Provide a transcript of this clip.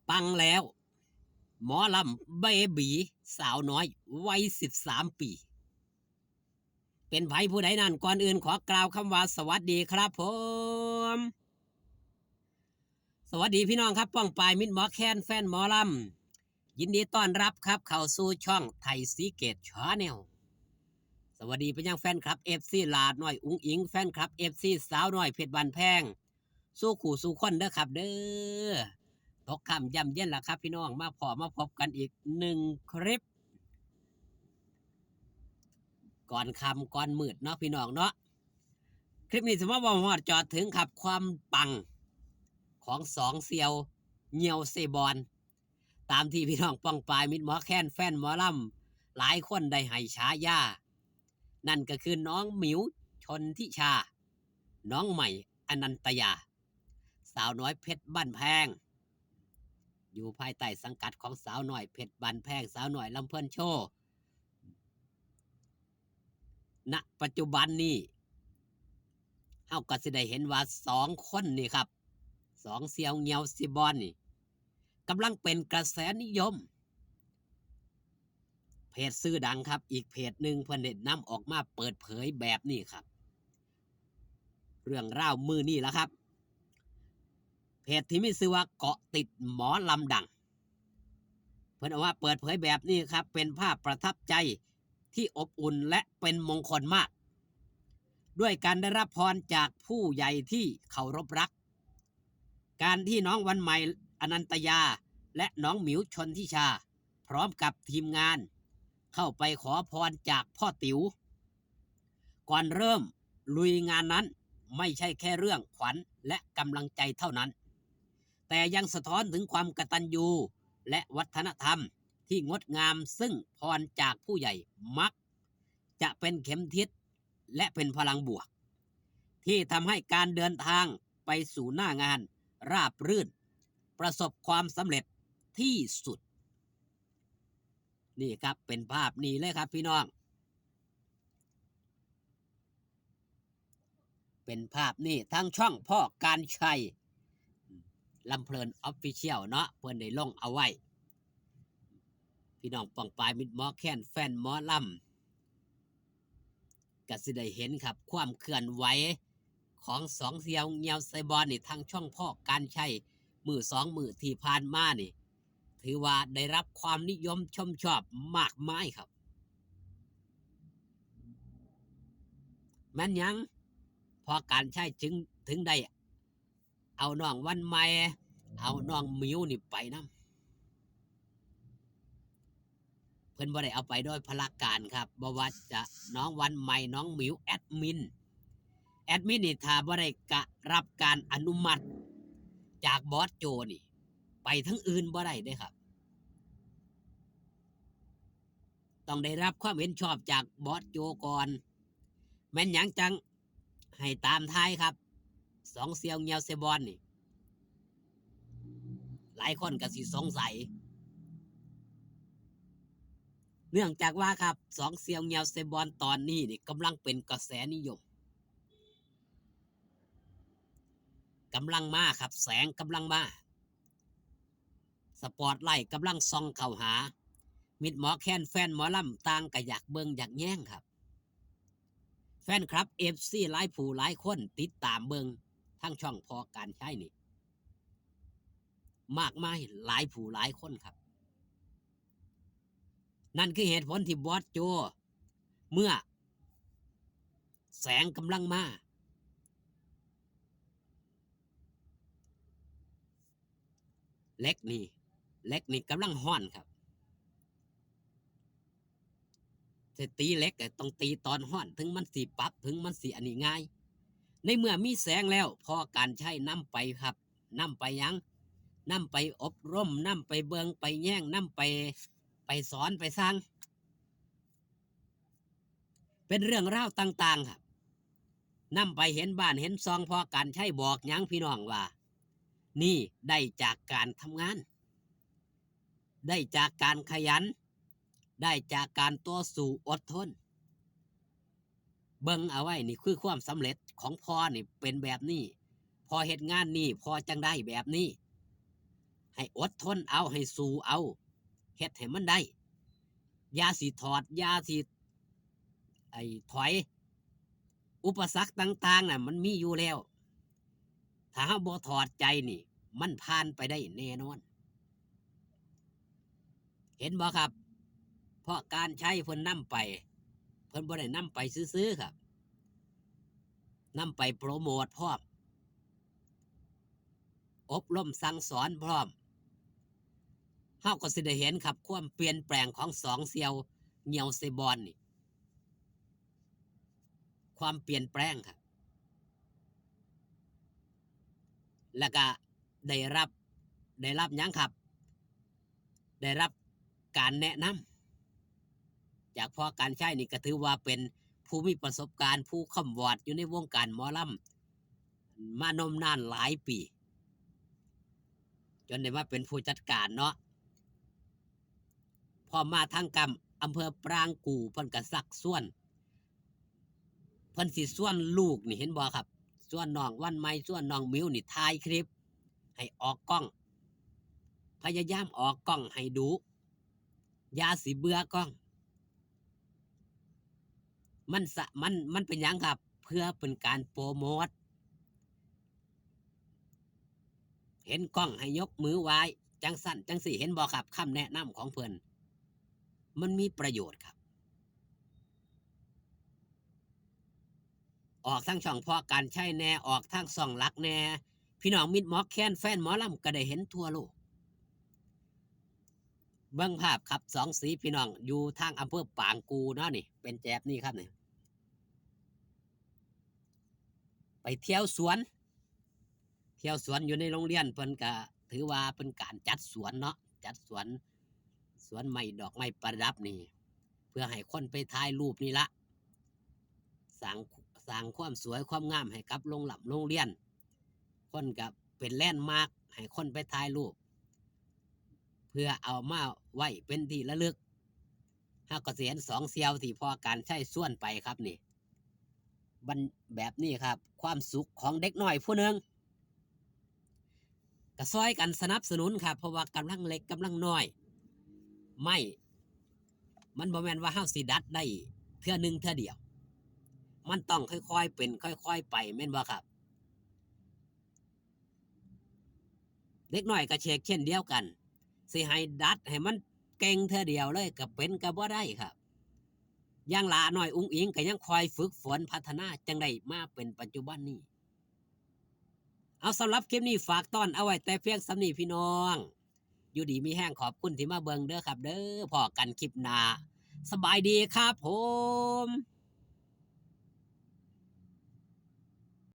ปังแล้วหมอลำเบบีสาวน้อยวัย13 ปีเป็นไผผู้ใดนั่นก่อนอื่นขอกล่าวคำว่าสวัสดีครับผมสวัสดีพี่น้องครับป้องปายมิตรหมอแคนแฟนหมอลำยินดีต้อนรับครับเข้าสู่ช่องไทยสีเกตชาแนลสวัสดีไปยังแฟนคลับเอฟซีลาดน้อยอุ้งอิงแฟนคลับเอฟซีสาวน้อยเพชรบานแพงสู้ขู่สู้คนเด้อครับเด้อตกค่ำย่ำเย็นละครับพี่น้องมาพบกันอีก1คลิปก่อนค่ำก่อนมืดเนาะพี่น้องเนาะคลิปนี้สมมติว่าฮอดจอดถึงครับความปังของสองเซียวเหี่ยวเซบอนตามที่พี่น้องป้องปายมิตรหมอแค้นแฟนหมอลำหลายคนได้ให้ฉายานั่นก็คือน้องหมิวชนทิชาน้องใหม่อนันตยาสาวน้อยเพชรบ้านแพงอยู่ภายใต้สังกัดของสาวน้อยเพชรบ้านแพงสาวน้อยลำเพิ่นโชว์ณปัจจุบันนี้เฮาก็สิได้เห็นว่า2 คนนี่ครับ2 เซียวเงียวซิบอนนี่กำลังเป็นกระแสนิยมเพจชื่อดังครับอีกเพจหนึ่งเพิ่นได้นำออกมาเปิดเผยแบบนี้ครับเรื่องราวมือนี่แล้วครับเพจที่มีชื่อว่าเกาะติดหมอลำดังเพิ่นเอาว่าเปิดเผยแบบนี้ครับเป็นภาพประทับใจที่อบอุ่นและเป็นมงคลมากด้วยการได้รับพรจากผู้ใหญ่ที่เคารพรักการที่น้องวันใหม่อนันตยาและน้องหมิวชนทิชาพร้อมกับทีมงานเข้าไปขอพรจากพ่อติ๋วก่อนเริ่มลุยงานนั้นไม่ใช่แค่เรื่องขวัญและกำลังใจเท่านั้นแต่ยังสะท้อนถึงความกตัญญูและวัฒนธรรมที่งดงามซึ่งพรจากผู้ใหญ่มักจะเป็นเข็มทิศและเป็นพลังบวกที่ทำให้การเดินทางไปสู่หน้างานราบรื่นประสบความสำเร็จที่สุดนี่ครับเป็นภาพนี้เลยครับพี่น้องเป็นภาพนี่ทั้งช่องพ่อการชัยลำเพลินออฟฟิเชียลเนาะเพื่อนได้ลงเอาไว้พี่น้องป่องปลายมิดหมอแค้นแฟนหมอลำก็สิได้เห็นครับความเคลื่อนไหวของ2 เซียวเงียวไซบอนนี่ทางช่องพ่อการชัยมือที่ผ่านมานี่ถือว่าได้รับความนิยมชมชอบมากมายครับแม่นยังพอการใช้ถึงได้เอาน้องวันใหม่เอาน้องมิวนี่ไปนำเพิ่นบ่ได้เอาไปโดยพละการครับบ่ว่าจะน้องวันใหม่น้องมิวแอดมินนี่ถ้าบ่ได้กะรับการอนุมัติจากบอสโจนี่ไปทั้งอื่นบ่ได้เด้ครับต้องได้รับความเห็นชอบจากบอสโจก่อนแม่นหยังจังให้ตามท้ายครับ2 เซียวเงียวเซบอนนี่หลายคนก็สิสงสัยเนื่องจากว่าครับ2 เซียวเงียวเซบอนตอนนี้นี่กำลังเป็นกระแสนิยมกำลังมาครับแสงกำลังมาสปอตไลท์กำลังส่องเข้าหามิดหมอแค้นแฟนหมอลำต่างก็อยากเบิ่งอยากแย่งครับแฟนคลับเอฟซีหลายผู้หลายคนติดตามเบิ่งทั้งช่องพอการใช้นี่มากมายหลายผู้หลายคนครับนั่นคือเหตุผลที่บอสโจเมื่อแสงกำลังมาเล็กนี่กำลังห้อนครับจะตีเล็กต้องตีตอนห้อนถึงมันสีปรับถึงมันสีอันนี้ง่ายในเมื่อมีแสงแล้วพอการใช้นํไปครับนํไปยังนํไปอบรมนํไปเบิงไปแย่งนํไปสอนไปสร้างเป็นเรื่องราวต่างๆครับนํไปเห็นบ้านเห็นซองพอการใช้บอกยังพี่น้องว่านี่ได้จากการทำงานได้จากการขยันได้จากการต่อสู้อดทนเบิ่งเอาไว้นี่คือความสำเร็จของพ่อนี่เป็นแบบนี้พอเหตุงานนี่พอจังได้แบบนี้ ให้อดทนเอาให้สู้เอาเฮ็ดให้มันได้อย่าสิถอดอย่าสิถอยอุปสรรคต่างๆน่ะมันมีอยู่แล้วถ้าเฮาบ่ถอดใจนี่มันผ่านไปได้แน่นอนเห็นบ่ครับเพราะการใช้เพิ่นนำไปเพิ่นบ่ได้นำไปซื่อๆครับนำไปโปรโมทพร้อมอบรมสั่งสอนพร้อมเฮาก็สิได้เห็นครับความเปลี่ยนแปลงของสองเสี่ยวเหยี่ยวเซบอนนี่ความเปลี่ยนแปลงครับแล้วก็ได้รับหยังครับได้รับการแนะนำจากพ่อการใช้นี่ก็ถือว่าเป็นผู้มีประสบการณ์ผู้ค้ำวอดอยู่ในวงการหมอลำมานมนานหลายปีจนได้มาเป็นผู้จัดการเนาะพอมาทางกำอำเภอปรางกู่เพิ่นก็ซักส่วนเพิ่นสิส่วนลูกนี่เห็นบ่ครับส่วนน้องวันใหม่ส่วนน้องมิวนี่ถ่ายคลิปให้ออกกล้องพยายามออกกล้องให้ดูอย่าสิเบื่อกล้องมันเป็นหยังครับเพื่อเป็นการโปรโมทเห็นกล้องให้ยกมือไหว้จังสั่นจังสี่เห็นบ่ครับคำแนะนำของเพิ่นมันมีประโยชน์ครับออกทั้งช่องพอการใช้แน่ออกทั้งช่องหลักแน่พี่น้องมิตรหมอแคนแฟนหมอลำก็ได้เห็นทั่วโลกเบิ่งภาพครับสองสีพี่น้องอยู่ทางอำเภอปางกูเนาะนี่เป็นแจบนี่ครับนี่ไปเที่ยวสวนอยู่ในโรงเรียนเพิ่นก็ถือว่าเป็นการจัดสวนเนาะจัดสวนไม้ดอกไม้ประดับนี่เพื่อให้คนไปถ่ายรูปนี่ละสร้างความสวยความงามให้กับโรงเรียนคนก็เป็นแลนด์มาร์คให้คนไปถ่ายรูปเพื่อเอามาไว้เป็นที่ระลึกเฮาก็สิเห็นสองเสี่ยวที่พอการใช้ส่วนไปครับนี่แบบนี้ครับความสุขของเด็กน้อยผู้หนึ่งก็ซอยกันสนับสนุนครับเพราะว่ากำลังเล็กกำลังน้อยไม่มันบ่แม่นว่าเฮาสิดัดได้เทื่อหนึ่งเทื่อเดียวมันต้องค่อยๆเป็นค่อยๆไปแม่นบ่ครับเด็กน้อยก็เช่นเดียวกันสิให้ดัดให้มันเก่งเทื่อเดียวเลยก็เป็นก็บ่ได้ครับอย่างหลาน้อยอุ้งอิงก็ยังคอยฝึกฝนพัฒนาจังได้มาเป็นปัจจุบันนี้เอาสำหรับคลิปนี้ฝากต้อนเอาไว้แต่เพียงสำนีพี่น้องอยู่ดีมีแห้งขอบคุณที่มาเบิงเด้อครับเด้อพอกันคลิปหน้าสบายดีครับผม